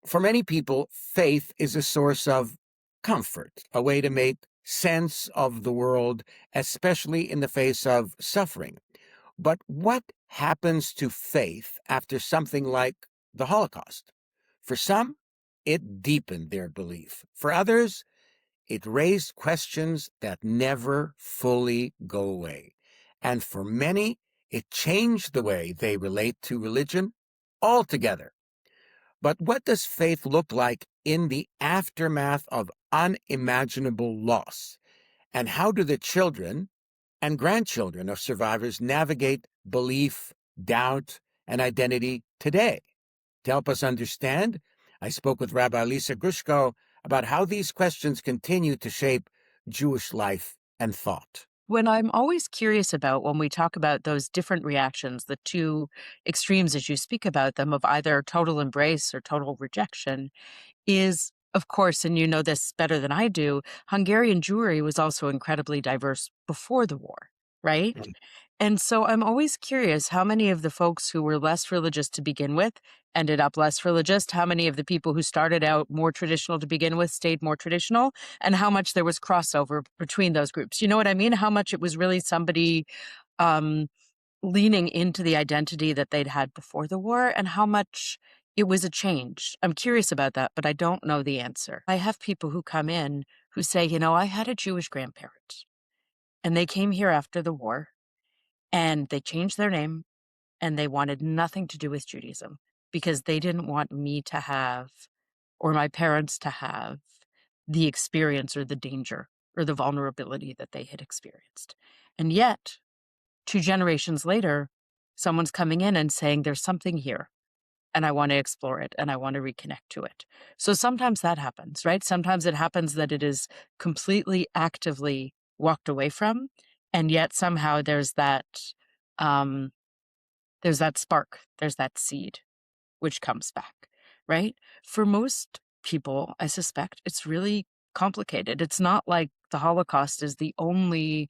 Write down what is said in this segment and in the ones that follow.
For many people, faith is a source of comfort, a way to make sense of the world, especially in the face of suffering. But what happens to faith after something like the Holocaust? For some, it deepened their belief. For others, it raised questions that never fully go away. And for many, it changed the way they relate to religion altogether. But what does faith look like in the aftermath of unimaginable loss? And how do the children and grandchildren of survivors navigate belief, doubt, and identity today? To help us understand, I spoke with Rabbi Lisa Grushcow about how these questions continue to shape Jewish life and thought. When I'm always curious about when we talk about those different reactions, the two extremes as you speak about them of either total embrace or total rejection, is, of course, and you know this better than I do, Hungarian Jewry was also incredibly diverse before the war, right? Mm. And so I'm always curious how many of the folks who were less religious to begin with ended up less religious, how many of the people who started out more traditional to begin with stayed more traditional, and how much there was crossover between those groups. You know what I mean? How much it was really somebody um, leaning into the identity that they'd had before the war, and how much it was a change. I'm curious about that, but I don't know the answer. I have people who come in who say, I had a Jewish grandparent, and they came here after the war, and they changed their name, and they wanted nothing to do with Judaism because they didn't want me to have, or my parents to have, the experience or the danger or the vulnerability that they had experienced. And yet, 2 generations later, someone's coming in and saying, there's something here, and I want to explore it, and I want to reconnect to it. So sometimes that happens, right? Sometimes it happens that it is completely actively walked away from, and yet somehow um, there's that spark, there's that seed, which comes back, right? For most people, I suspect it's really complicated. It's not like the Holocaust is the only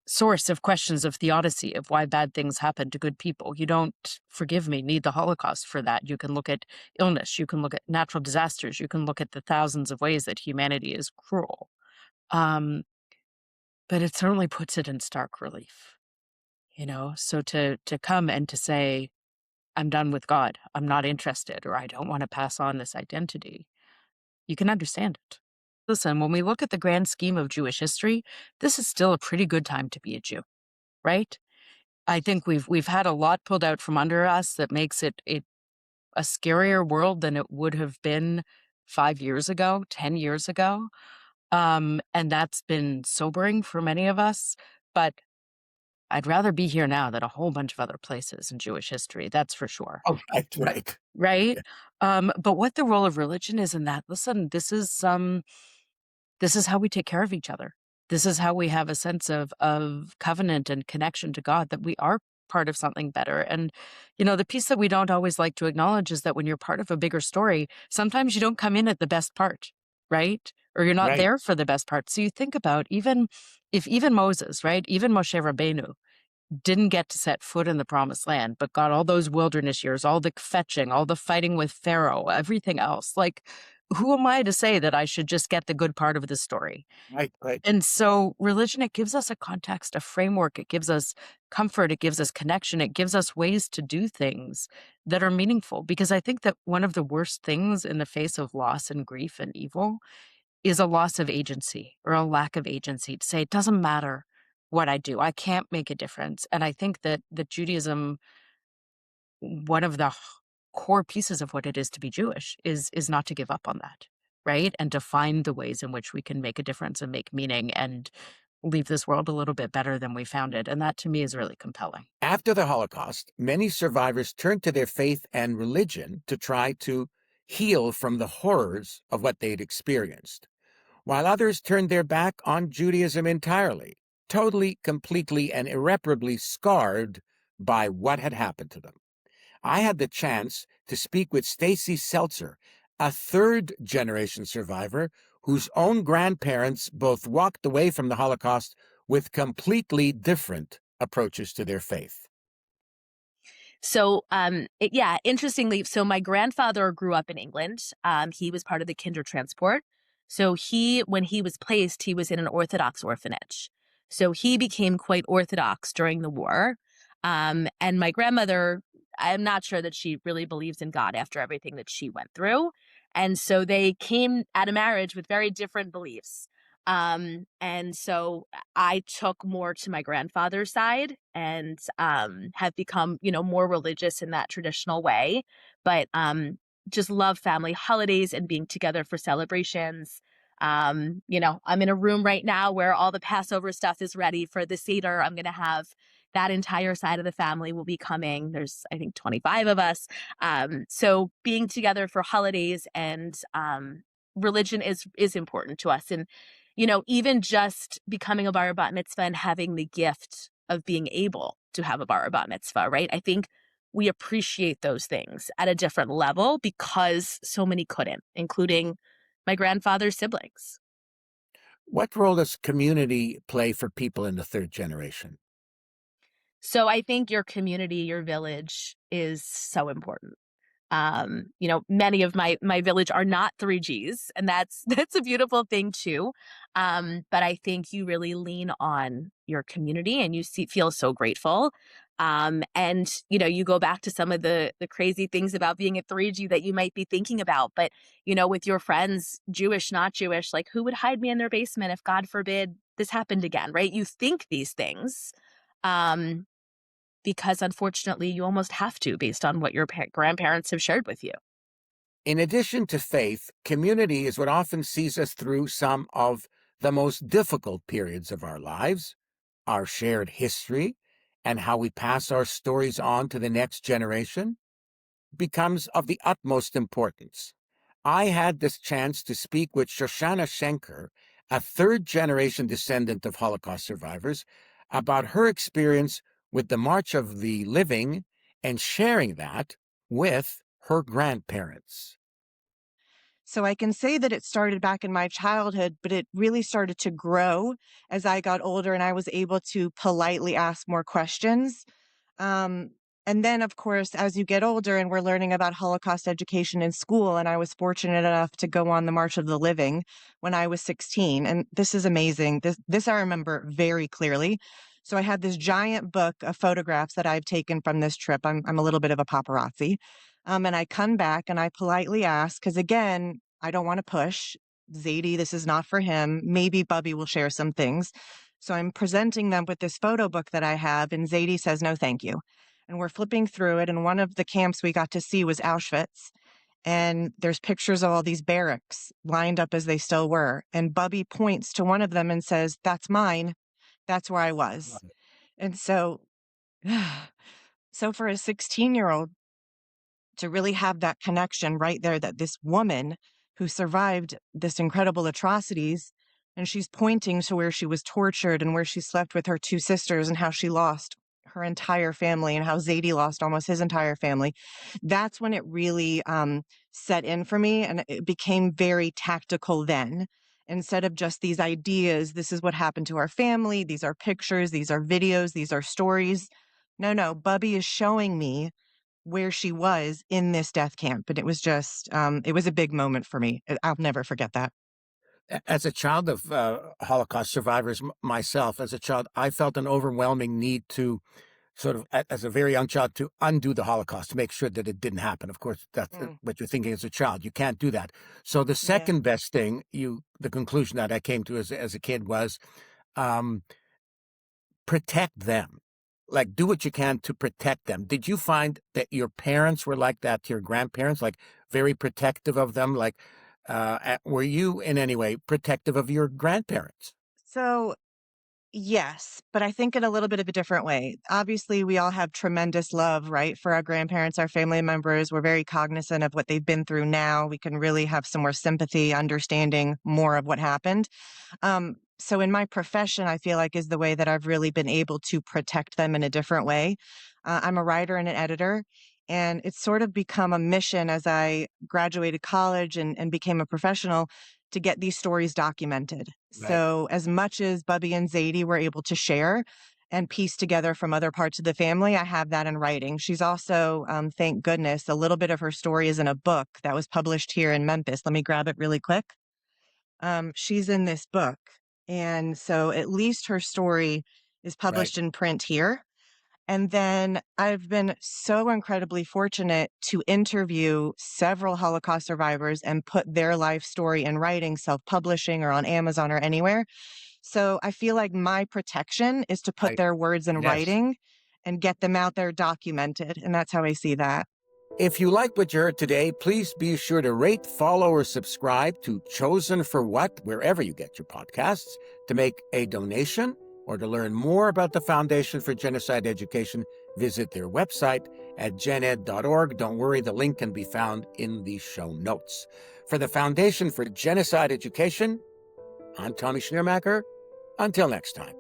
source of questions of theodicy, of why bad things happen to good people. You don't, forgive me, need the Holocaust for that. You can look at illness, you can look at natural disasters, you can look at the thousands of ways that humanity is cruel. Um, but it certainly puts it in stark relief, So to come and to say, I'm done with God, I'm not interested, or I don't want to pass on this identity, you can understand it. Listen, when we look at the grand scheme of Jewish history, this is still a pretty good time to be a Jew, right? I think we've had a lot pulled out from under us that makes it a scarier world than it would have been 5 years ago, 10 years ago. And that's been sobering for many of us. But I'd rather be here now than a whole bunch of other places in Jewish history. That's for sure. Oh, right. Right? Yeah. But what the role of religion is in that, listen, this is how we take care of each other. This is how we have a sense of covenant and connection to God, that we are part of something better. And, the piece that we don't always like to acknowledge is that when you're part of a bigger story, sometimes you don't come in at the best part, right? Or you're not Right. there for the best part. So you think about even Moses, right? Even Moshe Rabbeinu didn't get to set foot in the promised land, but got all those wilderness years, all the fetching, all the fighting with Pharaoh, everything else. Like, who am I to say that I should just get the good part of the story? Right. Right. And so religion, it gives us a context, a framework, it gives us comfort, it gives us connection, it gives us ways to do things that are meaningful. Because I think that one of the worst things in the face of loss and grief and evil is a loss of agency or a lack of agency to say, it doesn't matter what I do, I can't make a difference. And I think that Judaism, one of the core pieces of what it is to be Jewish is not to give up on that, right? And to find the ways in which we can make a difference and make meaning and leave this world a little bit better than we found it. And that to me is really compelling. After the Holocaust, many survivors turned to their faith and religion to try to heal from the horrors of what they'd experienced, while others turned their back on Judaism entirely, totally, completely, and irreparably scarred by what had happened to them. I had the chance to speak with Stacy Seltzer, a third-generation survivor whose own grandparents both walked away from the Holocaust with completely different approaches to their faith. Yeah, interestingly, so my grandfather grew up in England. He was part of the Kindertransport. So when he was placed, he was in an Orthodox orphanage. So he became quite Orthodox during the war. And my grandmother, I'm not sure that she really believes in God after everything that she went through. And so they came at a marriage with very different beliefs. And so I took more to my grandfather's side and have become, more religious in that traditional way. But just love family holidays and being together for celebrations. I'm in a room right now where all the Passover stuff is ready for the Seder. I'm going to have that entire side of the family will be coming. There's, I think, 25 of us. So being together for holidays and religion is important to us. And even just becoming a bar bat mitzvah and having the gift of being able to have a bar bat mitzvah, right? I think we appreciate those things at a different level because so many couldn't, including my grandfather's siblings. What role does community play for people in the third generation? So I think your community, your village is so important. Many of my village are not 3Gs, and that's that's a beautiful thing too. But I think you really lean on your community, and feel so grateful. And you go back to some of the crazy things about being a 3G that you might be thinking about, but with your friends, Jewish, not Jewish, like who would hide me in their basement if God forbid this happened again, right? You think these things. Um, because unfortunately you almost have to based on what your grandparents have shared with you. In addition to faith, community is what often sees us through some of the most difficult periods of our lives, our shared history, and how we pass our stories on to the next generation becomes of the utmost importance. I had this chance to speak with Shoshana Schenker, a third-generation descendant of Holocaust survivors, about her experience with the March of the Living and sharing that with her grandparents. So I can say that it started back in my childhood, but it really started to grow as I got older and I was able to politely ask more questions. Um, and then, of course, as you get older and we're learning about Holocaust education in school, and I was fortunate enough to go on the March of the Living when I was 16. And this is amazing. This I remember very clearly. So I had this giant book of photographs that I've taken from this trip. I'm a little bit of a paparazzi. And I come back and I politely ask, because again, I don't want to push. Zadie, this is not for him. Maybe Bubby will share some things. So I'm presenting them with this photo book that I have, and Zadie says, no, thank you. And we're flipping through it, and one of the camps we got to see was Auschwitz. And there's pictures of all these barracks lined up as they still were. And Bubby points to one of them and says, that's mine. That's where I was. And so, so for a 16-year-old to really have that connection right there, that this woman who survived this incredible atrocities, and she's pointing to where she was tortured and where she slept with her two sisters and how she lost her entire family and how Zadie lost almost his entire family. That's when it really set in for me, and it became very tactical then. Instead of just these ideas, this is what happened to our family, these are pictures, these are videos, these are stories. No, Bubby is showing me where she was in this death camp. And it was just, it was a big moment for me. I'll never forget that. As a child of Holocaust survivors myself, as a child, I felt an overwhelming need to sort of, as a very young child, to undo the Holocaust, to make sure that it didn't happen. Of course, that's what you're thinking as a child. You can't do that. So the Yeah. second best thing, the conclusion that I came to as a kid was, um, protect them. Like, do what you can to protect them. Did you find that your parents were like that to your grandparents, like very protective of them? Like, were you in any way protective of your grandparents? So yes, but I think in a little bit of a different way. Obviously, we all have tremendous love, right, for our grandparents, our family members. We're very cognizant of what they've been through now. We can really have some more sympathy, understanding more of what happened. So in my profession, I feel like is the way that I've really been able to protect them in a different way. I'm a writer and an editor, and it's sort of become a mission as I graduated college and became a professional to get these stories documented. Right. So as much as Bubby and Zadie were able to share, and piece together from other parts of the family. I have that in writing. She's also, thank goodness, a little bit of her story is in a book that was published here in Memphis. Let me grab it really quick. She's in this book. And so at least her story is published in print here. And then I've been so incredibly fortunate to interview several Holocaust survivors and put their life story in writing, self-publishing or on Amazon or anywhere. So I feel like my protection is to put their words in writing and get them out there documented. And that's how I see that. If you liked what you heard today, please be sure to rate, follow, or subscribe to Chosen for What, wherever you get your podcasts, to make a donation or to learn more about the Foundation for Genocide Education. Visit their website at gened.org. Don't worry, the link can be found in the show notes. For the Foundation for Genocide Education, I'm Tommy Schnurmacher. Until next time.